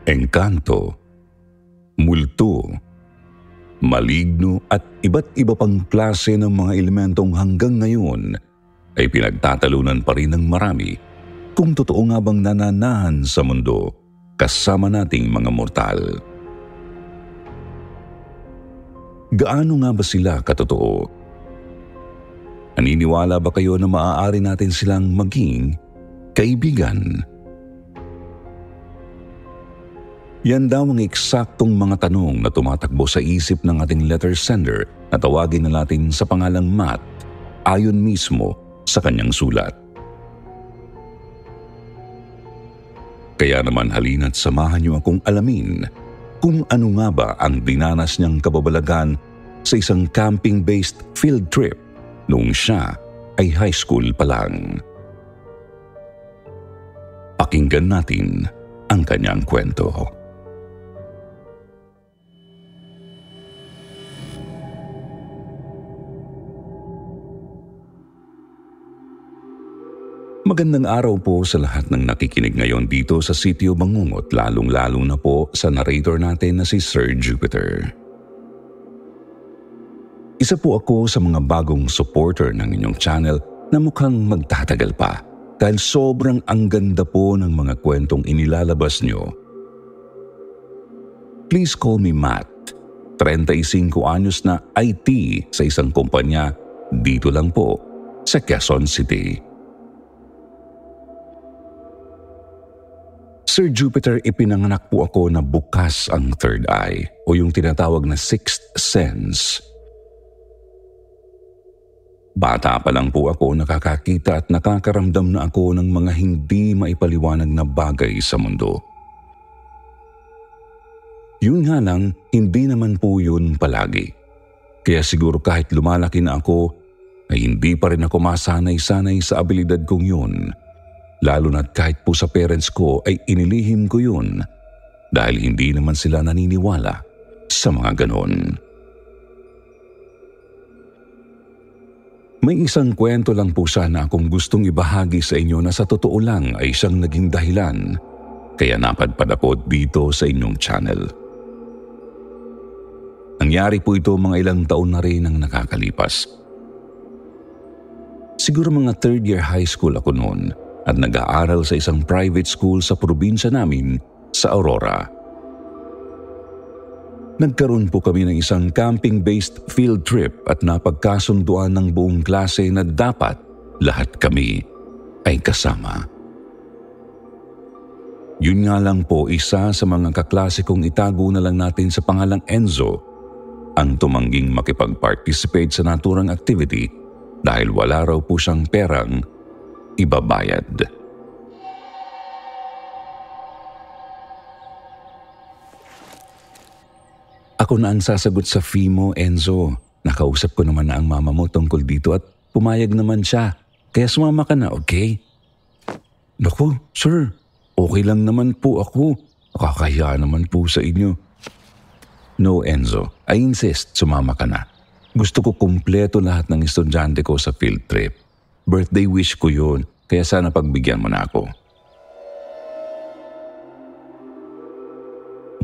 engkanto, multo, maligno at iba't iba pang klase ng mga elementong hanggang ngayon ay pinagtatalunan pa rin ng marami kung totoo nga bang nananahan sa mundo kasama nating mga mortal. Gaano nga ba sila katotoo? Naniniwala ba kayo na maaari natin silang maging kaibigan? Yan daw ang eksaktong mga tanong na tumatakbo sa isip ng ating letter sender na tawagin na natin sa pangalang Matt ayon mismo sa kanyang sulat. Kaya naman halina't samahan niyo akong alamin kung ano nga ba ang dinanas niyang kababalagan sa isang camping-based field trip noong siya ay high school pa lang. Pakinggan natin ang kanyang kwento. Magandang araw po sa lahat ng nakikinig ngayon dito sa Sitio Bangungot, lalong-lalo na po sa narrator natin na si Sir Jupiter. Isa po ako sa mga bagong supporter ng inyong channel na mukhang magtatagal pa dahil sobrang ang ganda po ng mga kwentong inilalabas nyo. Please call me Matt, 35 anyos na IT sa isang kumpanya dito lang po sa Quezon City. Sir Jupiter, ipinanganak po ako na bukas ang third eye o yung tinatawag na sixth sense. Bata pa lang po ako nakakakita at nakakaramdam na ako ng mga hindi maipaliwanag na bagay sa mundo. Yun nga lang, hindi naman po yun palagi. Kaya siguro kahit lumalaki na ako, ay hindi pa rin ako masanay-sanay sa abilidad kong yun. Lalo na't kahit po sa parents ko ay inilihim ko yun dahil hindi naman sila naniniwala sa mga ganon. May isang kwento lang po sana akong gustong ibahagi sa inyo na sa totoo lang ay siyang naging dahilan kaya napadpad ako dito sa inyong channel. Nangyari po ito mga ilang taon na rin ang nakakalipas. Siguro mga third year high school ako noon at nag-aaral sa isang private school sa probinsya namin sa Aurora. Nagkaroon po kami ng isang camping-based field trip at napagkasunduan ng buong klase na dapat lahat kami ay kasama. Yun nga lang po, isa sa mga kaklase kong itago na lang natin sa pangalang Enzo ang tumangging makipag-participate sa naturang activity dahil wala raw po siyang perang ibabayad. Ako na ang sasagot sa fee mo, Enzo. Nakausap ko naman na ang mama mo tungkol dito at pumayag naman siya. Kaya sumama ka na, okay? Naku, sir, okay lang naman po ako. Nakakahiya naman po sa inyo. No, Enzo, I insist, sumama ka na. Gusto ko kumpleto lahat ng estudyante ko sa field trip. Birthday wish ko yun, kaya sana pagbigyan mo na ako.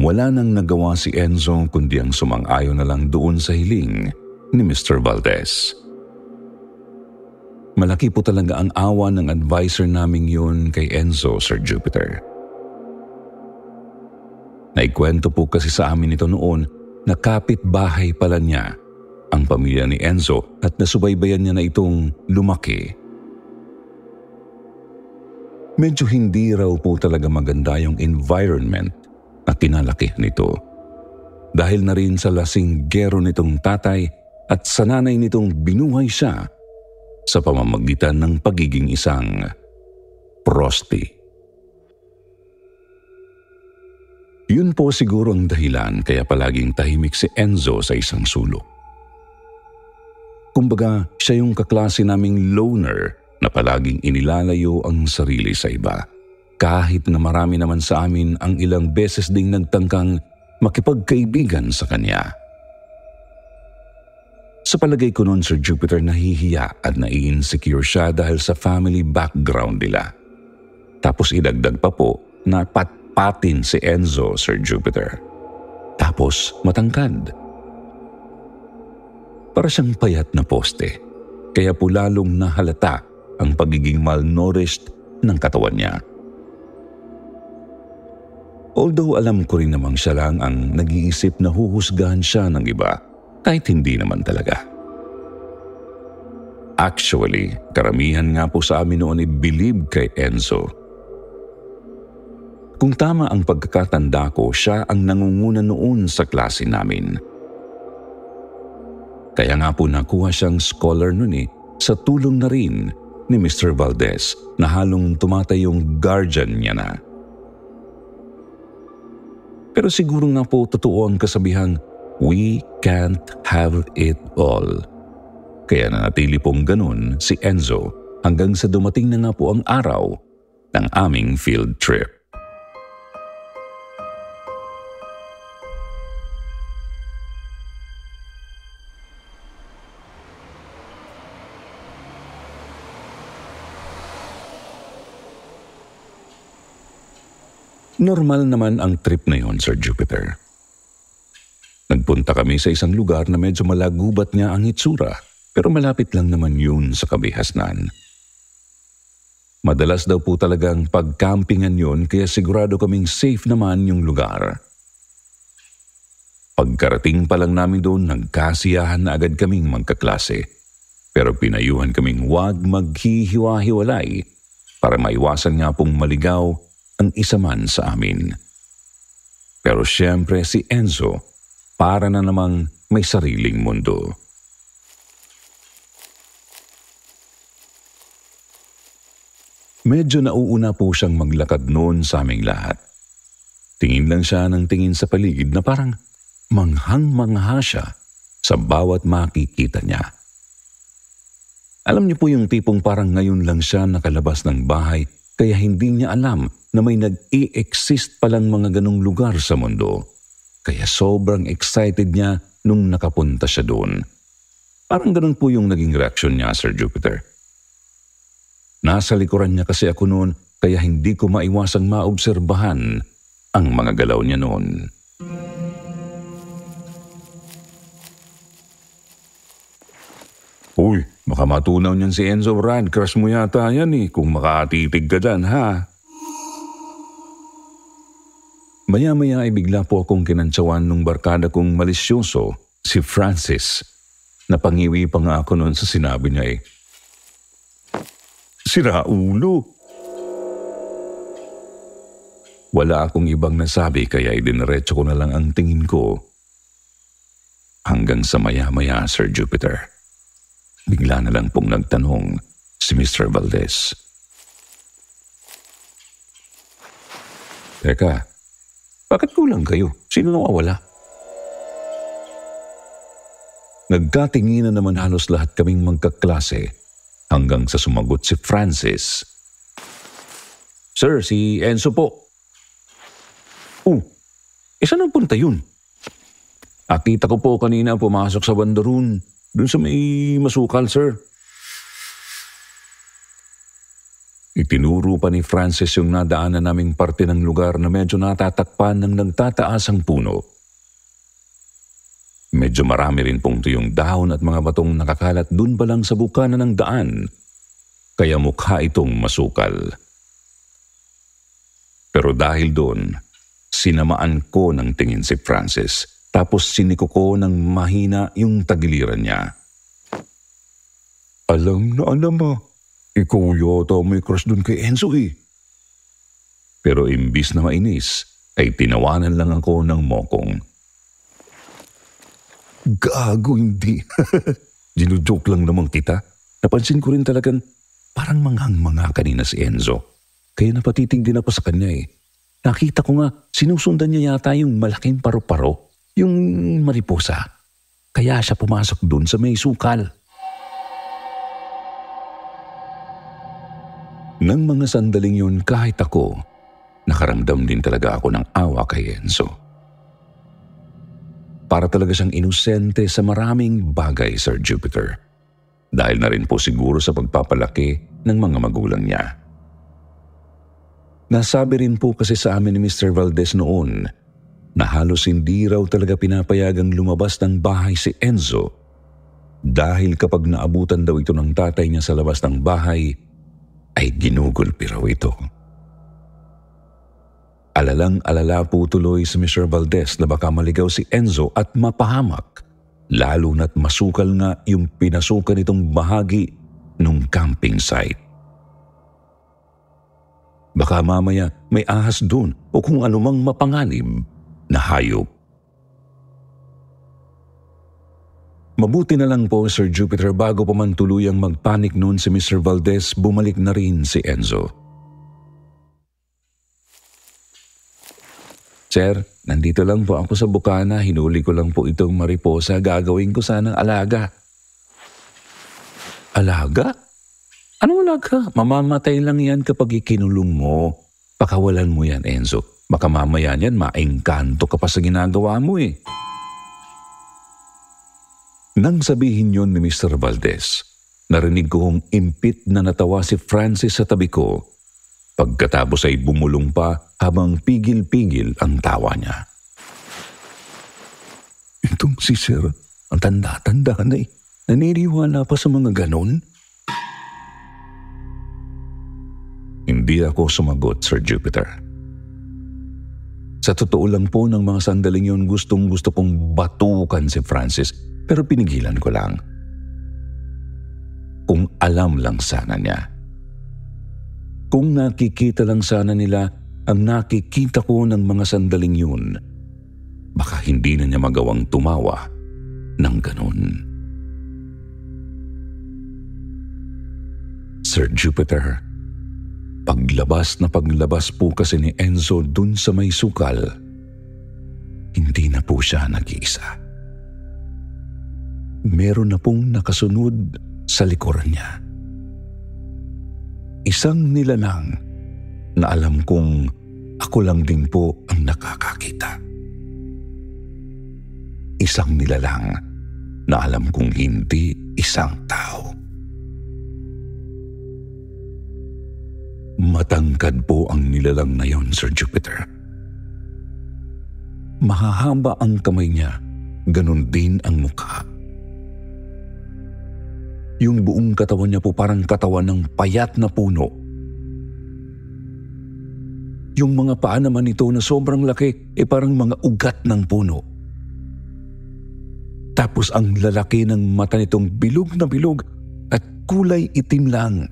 Wala nang nagawa si Enzo kundi ang sumang-ayon na lang doon sa hiling ni Mr. Valdez. Malaki po talaga ang awa ng advisor naming yun kay Enzo, Sir Jupiter. Naikwento po kasi sa amin ito noon na kapitbahay pala niya ang pamilya ni Enzo at nasubaybayan niya na itong lumaki. Medyo hindi raw po talaga maganda yung environment na kinalaki nito. Dahil na rin sa lasinggero nitong tatay at sa nanay nitong binuhay siya sa pamamagitan ng pagiging isang prosti. Yun po siguro ang dahilan kaya palaging tahimik si Enzo sa isang sulok. Kumbaga, siya yung kaklase naming loner na palaging inilalayo ang sarili sa iba. Kahit na marami naman sa amin ang ilang beses ding nagtangkang makipagkaibigan sa kanya. Sa palagay ko noon, Sir Jupiter, nahihiya at nai-insecure siya dahil sa family background nila. Tapos idagdag pa po na patin si Enzo, Sir Jupiter. Tapos matangkad. Para siyang payat na poste, kaya po lalong nahalata ang pagiging malnourished ng katawan niya. Although alam ko rin namang siya lang ang nag-iisip na huhusgahan siya ng iba, kahit hindi naman talaga. Actually, karamihan nga po sa amin noon ay believe kay Enzo. Kung tama ang pagkakatanda ko, siya ang nangunguna noon sa klase namin. Kaya nga po nakuha siyang scholar noon sa tulong na rin ni Mr. Valdez na halong tumatay yung guardian niya na. Pero siguro nga po totoo ang kasabihang, we can't have it all. Kaya nanatili pong ganun si Enzo hanggang sa dumating na nga po ang araw ng aming field trip. Normal naman ang trip na yon, Sir Jupiter. Nagpunta kami sa isang lugar na medyo malagubat nga ang itsura, pero malapit lang naman yun sa kabihasnan. Madalas daw po talagang pagkampingan yun, kaya sigurado kaming safe naman yung lugar. Pagkarating pa lang namin doon, nagkasiyahan na agad kaming magkaklase. Pero pinayuhan kaming huwag maghihiwa-hiwalay para maiwasan nga pong maligaw ang isa man sa amin. Pero siyempre si Enzo, para na namang may sariling mundo. Medyo nauuna po siyang maglakad noon sa aming lahat. Tingin lang siya ng tingin sa paligid na parang manghang-mangha siya sa bawat makikita niya. Alam niyo po yung tipong parang ngayon lang siya nakalabas ng bahay kaya hindi niya alam na may nag-i-exist palang mga ganong lugar sa mundo. Kaya sobrang excited niya nung nakapunta siya doon. Parang ganon po yung naging reaksyon niya, Sir Jupiter. Nasa likuran niya kasi ako noon kaya hindi ko maiwasang maobserbahan ang mga galaw niya noon. Uy, baka matunaw niyan si Enzo, Brad. Crush mo yata yan kung makatitig ka dyan, ha? Maya-maya ay bigla po akong kinantsawan nung barkada kong malisyoso, si Francis. Napangiwi pa nga ako noon sa sinabi niya Sira ulo. Wala akong ibang nasabi kaya idiniretso ko na lang ang tingin ko. Hanggang sa maya-maya, Sir Jupiter. Bigla na lang pong nagtanong si Mr. Valdez. Teka, bakit kulang kayo? Sino nawawala? Nagkatinginan naman halos lahat kaming magkaklase hanggang sa sumagot si Francis. Sir, si Enzo po. Saan ang punta yun? Akita ko po kanina pumasok sa bandaroon. Doon sa may masukal, sir. Itinuro pa ni Francis yung nadaanan naming parte ng lugar na medyo natatakpan ng nagtataas ang puno. Medyo marami rin pong tuyong dahon at mga batong nakakalat dun pa lang sa bukana ng daan, kaya mukha itong masukal. Pero dahil doon, sinamaan ko ng tingin si Francis. Tapos siniko ko ng mahina yung tagiliran niya. Alam na alam mo, ikaw yata may crush dun kay Enzo Pero imbis na mainis, ay tinawanan lang ako ng mokong. Gago, hindi. Ginujoke lang naman kita. Napansin ko rin talagang parang manghang-mangha kanina si Enzo. Kaya napatitig din ako sa kanya Nakita ko nga, sinusundan niya yata yung malaking paro-paro. Yung mariposa. Kaya siya pumasok dun sa may sukal. Nang mga sandaling yun, kahit ako, nakaramdam din talaga ako ng awa kay Enzo. Para talaga siyang inosente sa maraming bagay, Sir Jupiter. Dahil na rin po siguro sa pagpapalaki ng mga magulang niya. Nasabi rin po kasi sa amin ni Mr. Valdez noon na halos hindi raw talaga pinapayagang lumabas ng bahay si Enzo dahil kapag naabutan daw ito ng tatay niya sa labas ng bahay ay ginugulpi raw ito. Alalang-alala po tuloy si Mr. Valdez na baka maligaw si Enzo at mapahamak, lalo na't masukal nga yung pinasukan nitong bahagi ng camping site. Baka mamaya may ahas dun o kung anumang mapanganib na hayop. Mabuti na lang po, Sir Jupiter, bago pa man tuluyang magpanik noon si Mr. Valdez, bumalik na rin si Enzo. Sir, nandito lang po ako sa bukana. Hinuli ko lang po itong mariposa. Gagawin ko sanang alaga. Alaga? Anong alaga? Mamamatay lang yan kapag ikinulong mo. Pakawalan mo yan, Enzo. Baka mamaya yan, maengkanto ka pa sa ginagawa mo eh. Nang sabihin yon ni Mr. Valdez, narinig kong impit na natawa si Francis sa tabi ko. Pagkatapos ay bumulong pa habang pigil-pigil ang tawa niya. Itong si Sir, ang tanda-tanda na eh. Naniniwala pa sa mga ganon? Hindi ako sumagot, Sir Jupiter. Sa totoo lang po ng mga sandaling yun, gustong-gusto kong batukan si Francis, pero pinigilan ko lang. Kung alam lang sana niya. Kung nakikita lang sana nila ang nakikita ko ng mga sandaling yun, baka hindi na niya magawang tumawa ng ganun. Sir Jupiter, paglabas na paglabas po kasi ni Enzo dun sa may sukal, hindi na po siya nag-iisa. Meron na pong nakasunod sa likuran niya. Isang nilalang na alam kong ako lang din po ang nakakakita. Isang nilalang na alam kong hindi isang tao. Matangkad po ang nilalang na yon, Sir Jupiter. Mahahaba ang kamay niya, ganun din ang mukha. Yung buong katawan niya po parang katawan ng payat na puno. Yung mga paa naman nito na sobrang laki parang mga ugat ng puno. Tapos ang lalaki ng mata nitong bilog na bilog at kulay itim lang.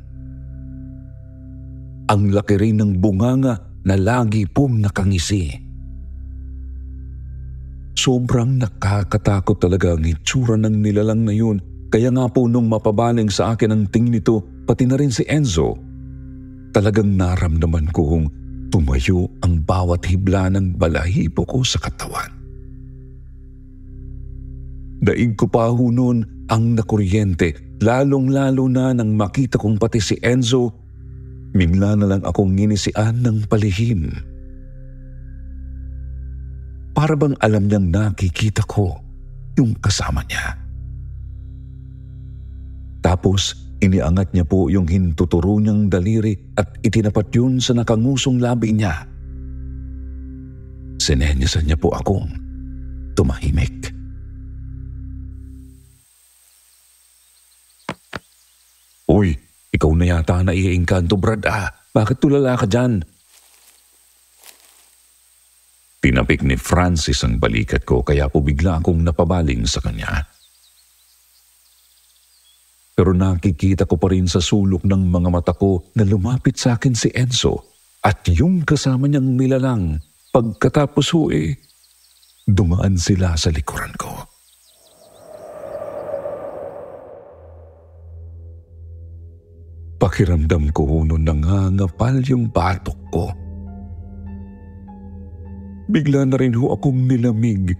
Ang laki rin ng bunganga na lagi pong nakangisi. Sobrang nakakatakot talaga ang itsura ng nilalang na yun. Kaya nga po nung mapabaling sa akin ang tingin nito, pati na rin si Enzo, talagang naramdaman ko kung tumayo ang bawat hibla ng balahibo ko sa katawan. Daig ko pa ho noon ang nakuryente, lalong-lalo na nang makita kong pati si Enzo, bigla na lang akong nginisian ng palihim. Para bang alam niyang nakikita ko yung kasama niya. Tapos, iniangat niya po yung hintuturo niyang daliri at itinapat yun sa nakangusong labi niya. Sinenyasan niya po akong tumahimik. Uy, ikaw na yata na iengkanto, Brad. Bakit tulala ka dyan? Tinapik ni Francis ang balikat ko kaya po bigla akong napabaling sa kanya. Pero nakikita ko pa rin sa sulok ng mga mata ko na lumapit sa akin si Enzo at yung kasama niyang nilalang. Pagkatapos dumaan sila sa likuran ko. Pakiramdam ko noon nangangapal yung batok ko. Bigla na rin akong nilamig.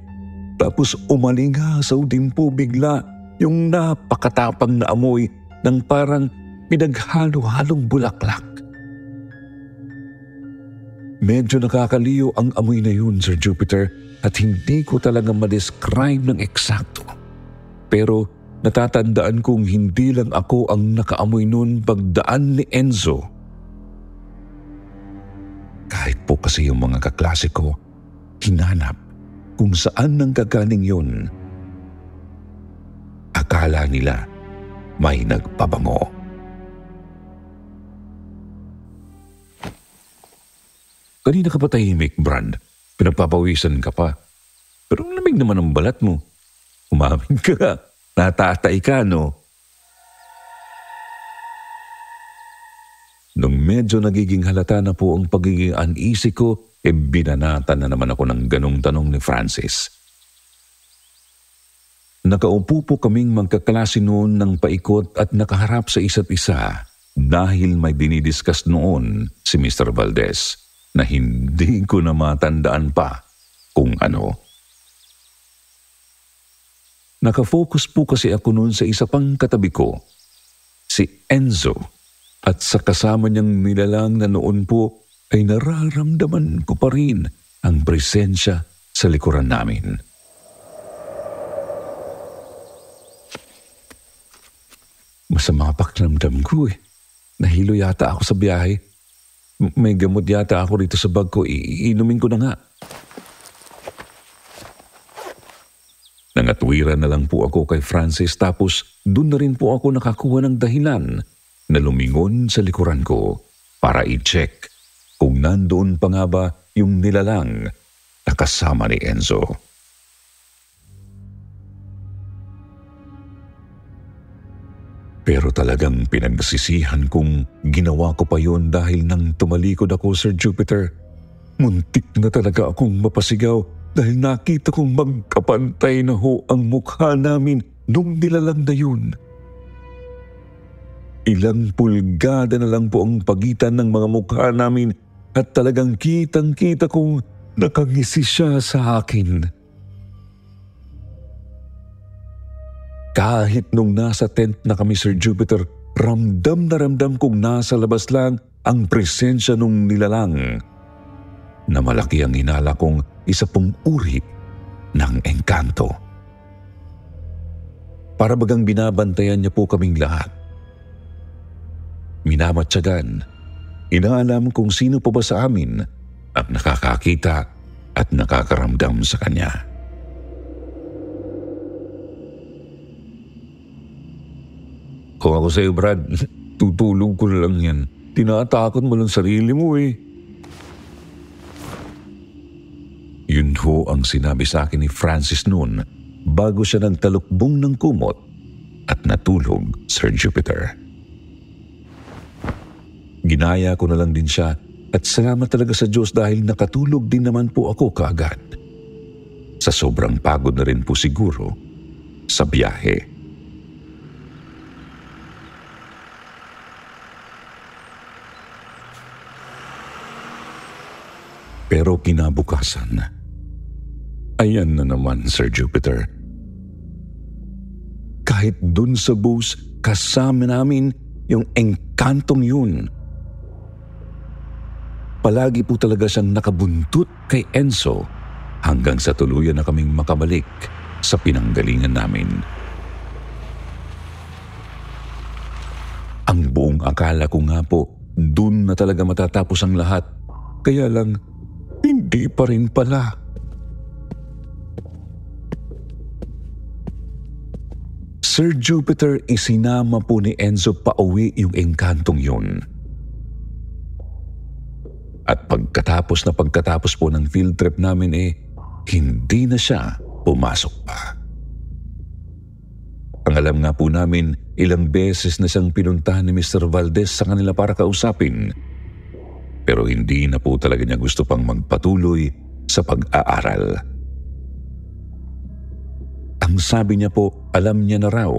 Tapos umalingasaw din po bigla yung napakatapang na amoy ng parang pinaghalo-halong bulaklak. Medyo nakakaliyo ang amoy na yun, Sir Jupiter, at hindi ko talaga ma-describe ng eksakto. Pero natatandaan kong hindi lang ako ang nakaamoy nun pagdaan ni Enzo. Kahit po kasi yung mga kaklase ko, hinanap kung saan nang gagaling yun. Akala nila may nagpabango. Kanina ka pa tahimik, Brand. Pinagpapawisan ka pa. Pero ang lamig naman ang balat mo. Umamin ka. Natatay ka, no? Nung medyo nagiging halata na po ang pagiging uneasy ko, binanatan na naman ako ng ganong tanong ni Francis. Nakaupo po kaming magkaklase noon ng paikot at nakaharap sa isa't isa dahil may dinidiscuss noon si Mr. Valdez na hindi ko na matandaan pa kung ano. Nakafocus po kasi ako noon sa isa pang katabi ko, si Enzo, at sa kasama niyang nilalang na noon po ay nararamdaman ko pa rin ang presensya sa likuran namin. Masama pakiramdam ko eh. Nahilo yata ako sa biyahe. May gamot yata ako rito sa bag ko. Iinumin ko na nga. Nangatwiran na lang po ako kay Francis tapos doon na rin po ako nakakuha ng dahilan na lumingon sa likuran ko para i-check kung nandoon pa nga ba yung nilalang na kasama ni Enzo. Pero talagang pinagsisihan kong ginawa ko pa yon dahil nang tumalikod ako, Sir Jupiter, muntik na talaga akong mapasigaw dahil nakita kong magkapantay na ho ang mukha namin nung nilalang na yun. Ilang pulgada na lang po ang pagitan ng mga mukha namin at talagang kitang-kita kong nakangisi siya sa akin. Kahit nung nasa tent na kami, Sir Jupiter, ramdam na ramdam kong nasa labas lang ang presensya nung nilalang na malaki ang hinala kong isa pong uri ng engkanto. Para bagang binabantayan niya po kaming lahat. Minamatyagan, inaalam kung sino pa ba sa amin ang nakakakita at nakakaramdam sa kanya. Kung ako sa'yo, Brad, tutulog ko na lang yan. Tinatakot mo lang sarili mo eh. Yun ho ang sinabi sa akin ni Francis noon bago siya nagtalukbong ng kumot at natulog, Sir Jupiter. Ginaya ko na lang din siya at salamat talaga sa Diyos dahil nakatulog din naman po ako kaagad. Sa sobrang pagod na rin po siguro sa biyahe. Pero kinabukasan, ayan na naman, Sir Jupiter. Kahit dun sa bus, kasama namin yung engkantong yun. Palagi po talaga siyang nakabuntot kay Enzo hanggang sa tuluyan na kaming makabalik sa pinanggalingan namin. Ang buong akala ko nga po, dun na talaga matatapos ang lahat. Kaya lang, hindi pa rin pala. Sir Jupiter, isinama po ni Enzo pauwi yung engkantong yun. At pagkatapos po ng field trip namin hindi na siya pumasok pa. Ang alam nga po namin, ilang beses na siyang pinuntahan ni Mr. Valdez sa kanila para kausapin. Pero hindi na po talaga niya gusto pang magpatuloy sa pag-aaral. Ang sabi niya po, alam niya na raw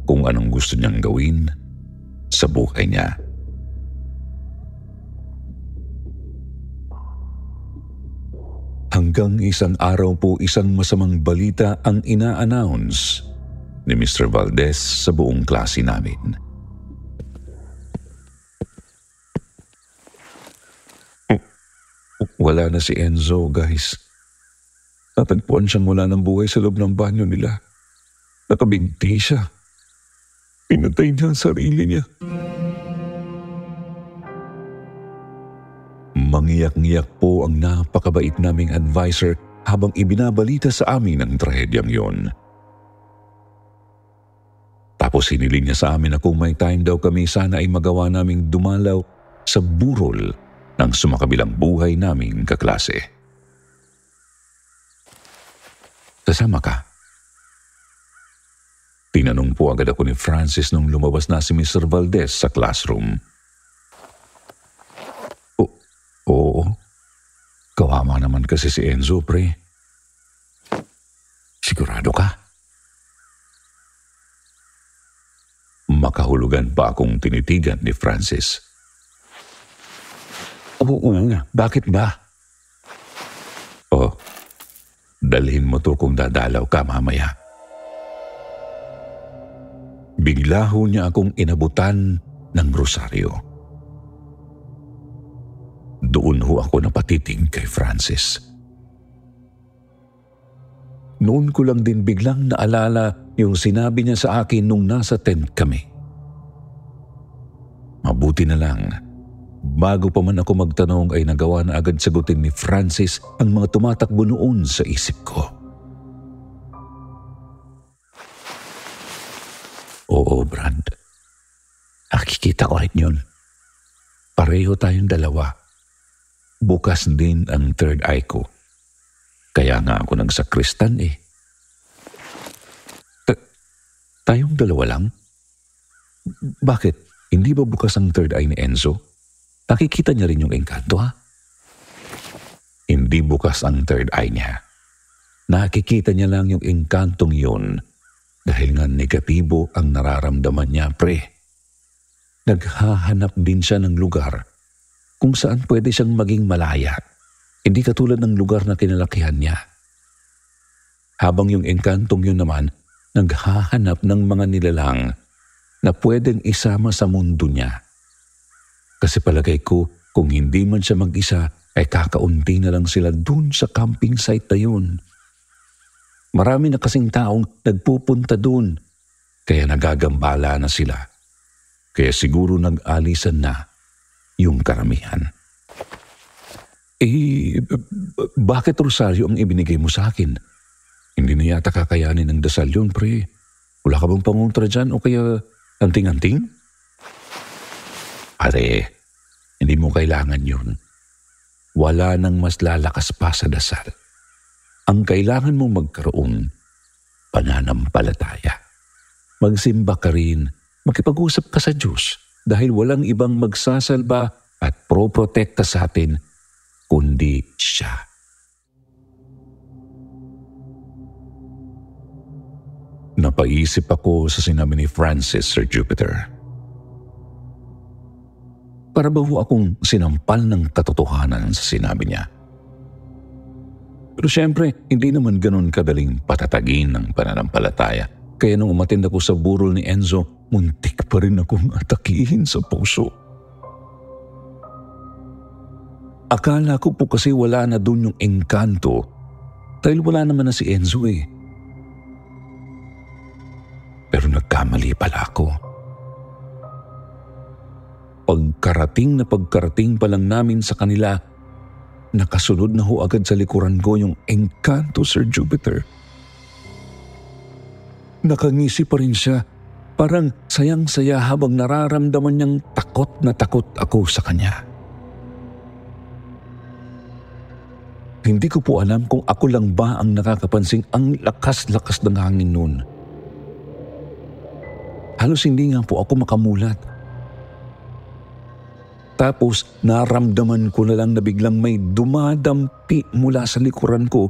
kung anong gusto niyang gawin sa buhay niya. Hanggang isang araw po, isang masamang balita ang ina-announce ni Mr. Valdez sa buong klase namin. Wala na si Enzo, guys. Natagpuan siyang wala ng buhay sa loob ng banyo nila. Nakabinti siya. Pinatay niya ang sarili niya. Mangiyak-ngiyak po ang napakabait naming advisor habang ibinabalita sa amin ang trahedyang yon. Tapos hiniling niya sa amin na kung may time daw kami, sana ay magawa naming dumalaw sa burol ng sumakabilang buhay naming kaklase. Sasama ka? Tinanong po agad ako ni Francis nung lumabas na si Mr. Valdez sa classroom. Oo. Kawawa naman kasi si Enzo, pre. Sigurado ka? Makahulugan pa akong tinitigan ni Francis. Oo, bakit ba? Oh, dalhin mo to kung dadalaw ka mamaya. Bigla ho niya akong inabutan ng rosaryo. Doon ho ako napatitig kay Francis. Noon ko lang din biglang naalala yung sinabi niya sa akin nung nasa tent kami. Mabuti na lang, bago pa man ako magtanong ay nagawa na agad sagutin ni Francis ang mga tumatakbo noon sa isip ko. Oo, Brad. Nakikita ko rin yun. Pareho tayong dalawa. Bukas din ang third eye ko. Kaya nga ako nagsakristan eh. Tayong dalawa lang? Bakit? Hindi ba bukas ang third eye ni Enzo? Nakikita niya rin yung engkanto, ha? Hindi bukas ang third eye niya. Nakikita niya lang yung engkantong yun dahil nga negatibo ang nararamdaman niya, pre. Naghahanap din siya ng lugar kung saan pwede siyang maging malaya. Hindi katulad ng lugar na kinalakihan niya. Habang yung engkantong yun naman, naghahanap ng mga nilalang na pwedeng isama sa mundo niya. Kasi palagay ko, kung hindi man siya mag-isa, ay kakaunti na lang sila dun sa camping site na yun. Marami na kasing taong nagpupunta dun, kaya nagagambala na sila. Kaya siguro nag-alisan na yung karamihan. Bakit rosaryo ang ibinigay mo sa akin? Hindi na yata kakayanin ng dasal yun, pre. Wala ka bang pangontra dyan o kaya anting-anting? Pare, hindi mo kailangan yun. Wala nang mas lalakas pa sa dasal. Ang kailangan mong magkaroon, pananampalataya. Magsimba ka rin, makipag-usap ka sa Diyos dahil walang ibang magsasalba at proprotekta sa atin kundi siya. Napaisip ako sa sinabi ni Francis, Sir Jupiter. Para ba ho akong sinampal ng katotohanan sa sinabi niya? Pero syempre, hindi naman ganun kadaling patatagin ng pananampalataya. Kaya nung umattend ako sa burol ni Enzo, muntik pa rin akong atakihin sa puso. Akala ko po kasi wala na dun yung engkanto dahil wala naman na si Enzo eh. Pero nagkamali pala ako. Pagkarating pa lang namin sa kanila, nakasunod na ho agad sa likuran ko yung engkanto, Sir Jupiter. Nakangisi pa rin siya, parang sayang-saya habang nararamdaman niyang takot na takot ako sa kanya. Hindi ko po alam kung ako lang ba ang nakakapansing ang lakas-lakas ng hangin noon. Halos hindi nga po ako makamulat. Tapos naramdaman ko na lang na biglang may dumadampi mula sa likuran ko,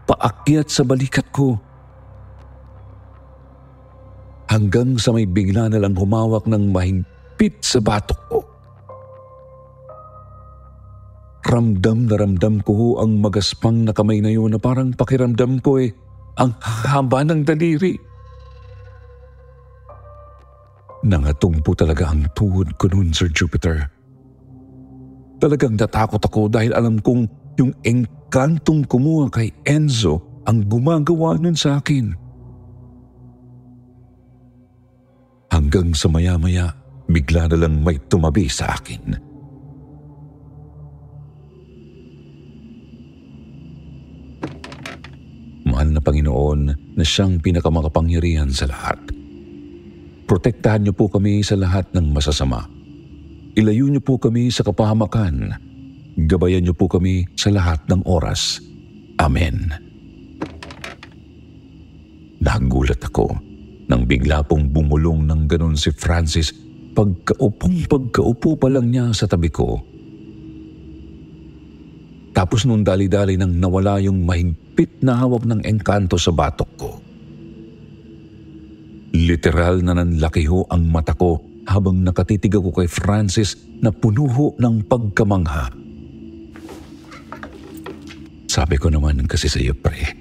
paakyat sa balikat ko. Hanggang sa may bigla na lang humawak ng mahigpit sa batok ko. Ramdam na ramdam ko ho ang magaspang na kamay na yun na parang pakiramdam ko ang haba ng daliri. Nangatong po talaga ang tuhod ko noon, Sir Jupiter. Talagang natakot ako dahil alam kong yung engkantong kumuha kay Enzo ang gumagawa nun sa akin. Hanggang sa maya-maya, bigla na lang may tumabi sa akin. Panginoon na siyang pinakamakapangyarihan sa lahat. Protektahan niyo po kami sa lahat ng masasama. Ilayo niyo po kami sa kapahamakan. Gabayan niyo po kami sa lahat ng oras. Amen. Nagulat ako nang bigla pong bumulong ng ganon si Francis pagkaupo pa lang niya sa tabi ko. Tapos nung dali-dali nang nawala yung mahigpit na hawak ng engkanto sa batok ko. Literal na nanlaki ho ang mata ko habang nakatitig ako kay Francis na puno ho ng pagkamangha. Sabi ko naman kasi sa iyo, pre,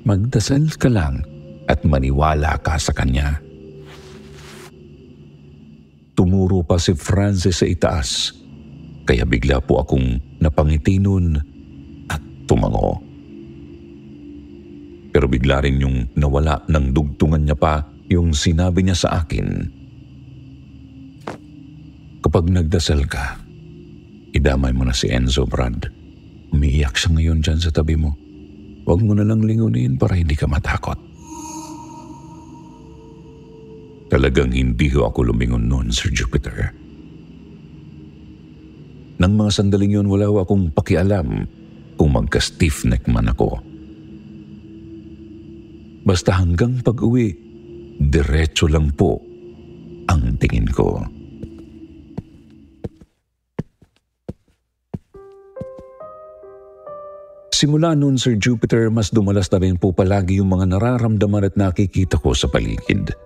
magdasal ka lang at maniwala ka sa kanya. Tumuro pa si Francis sa itaas, kaya bigla po akong napangiti nun at tumango. Pero bigla rin yung nawala ng dugtungan niya pa yung sinabi niya sa akin. Kapag nagdasal ka, idamay mo na si Enzo, Brad. Umiiyak siya ngayon dyan sa tabi mo. Huwag mo na lang lingunin para hindi ka matakot. Talagang hindi ho ako lumingon noon, Sir Jupiter. Nang mga sandaling yun, wala ho akong pakialam kung magka-stiff neck man ako. Basta hanggang pag-uwi, diretso lang po ang tingin ko. Simula noon, Sir Jupiter, mas dumalas na rin po palagi yung mga nararamdaman at nakikita ko sa paligid.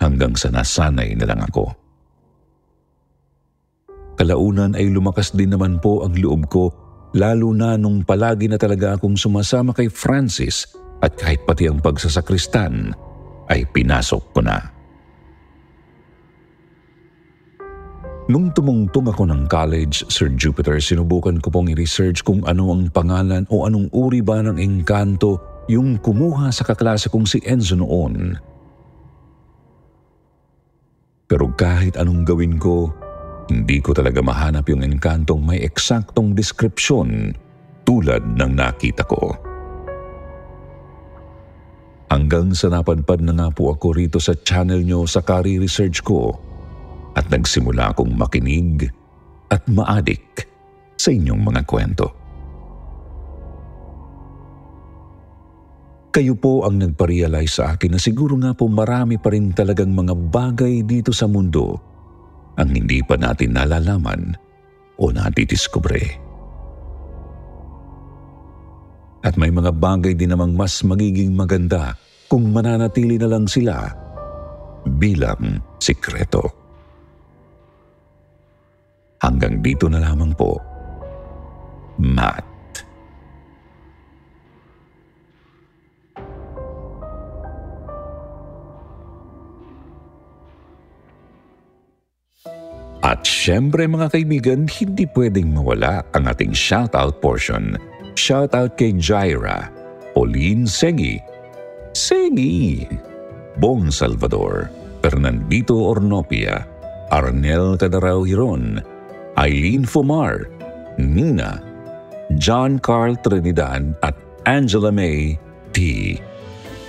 Hanggang sa nasanay na lang ako. Kalaunan ay lumakas din naman po ang loob ko, lalo na nung palagi na talaga akong sumasama kay Francis at kahit pati ang pagsasakristan ay pinasok ko na. Nung tumungtong ako ng college, Sir Jupiter, sinubukan ko pong i-research kung ano ang pangalan o anong uri ba ng engkanto yung kumuha sa kaklase kong si Enzo noon. Pero kahit anong gawin ko, hindi ko talaga mahanap yung engkantong may eksaktong deskripsyon tulad ng nakita ko. Hanggang sa napadpad na nga po ako rito sa channel nyo sa career research ko at nagsimula akong makinig at maadik sa inyong mga kwento. Kayo po ang nagpa-realize sa akin na siguro nga po marami pa rin talagang mga bagay dito sa mundo ang hindi pa natin nalalaman o natidiskubre. At may mga bagay din namang mas magiging maganda kung mananatili na lang sila bilang sikreto. Hanggang dito na lamang po, Matt. At syempre mga kaibigan, hindi pwedeng mawala ang ating shoutout portion. Shoutout kay Jaira, Pauline Segui, Bong Salvador, Fernandito Ornopia, Arnel Tadarao Hiron, Eileen Fumar, Nina, John Carl Trinidad at Angela May T.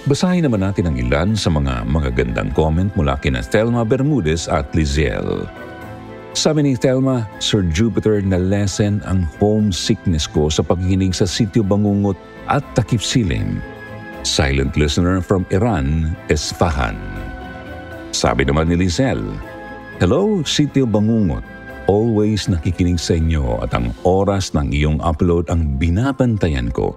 Basahin naman natin ang ilan sa mga magagandang comment mula kina Thelma Bermudez at Liziel. Sabi ni Thelma, Sir Jupiter, na lesson ang homesickness ko sa pagkikinig sa Sitio Bangungot at Takip Silim. Silent listener from Iran, Esfahan. Sabi naman ni Lizel, hello, Sitio Bangungot. Always nakikinig sa inyo at ang oras ng iyong upload ang binabantayan ko.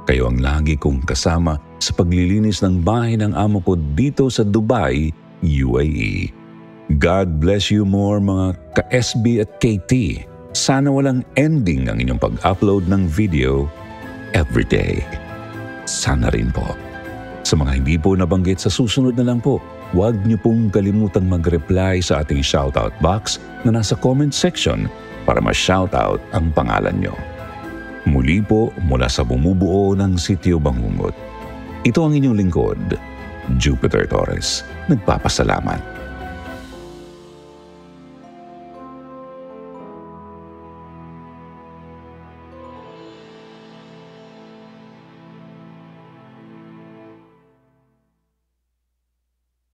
Kayo ang lagi kong kasama sa paglilinis ng bahay ng amo ko dito sa Dubai, UAE. God bless you more mga ka-SB at KT. Sana walang ending ang inyong pag-upload ng video everyday. Sana rin po. Sa mga hindi po nabanggit sa susunod na lang po, huwag niyo pong kalimutang mag-reply sa ating shoutout box na nasa comment section para ma-shoutout ang pangalan nyo. Muli po mula sa bumubuo ng Sitio Bangungot. Ito ang inyong lingkod, Jupiter Torres. Nagpapasalamat.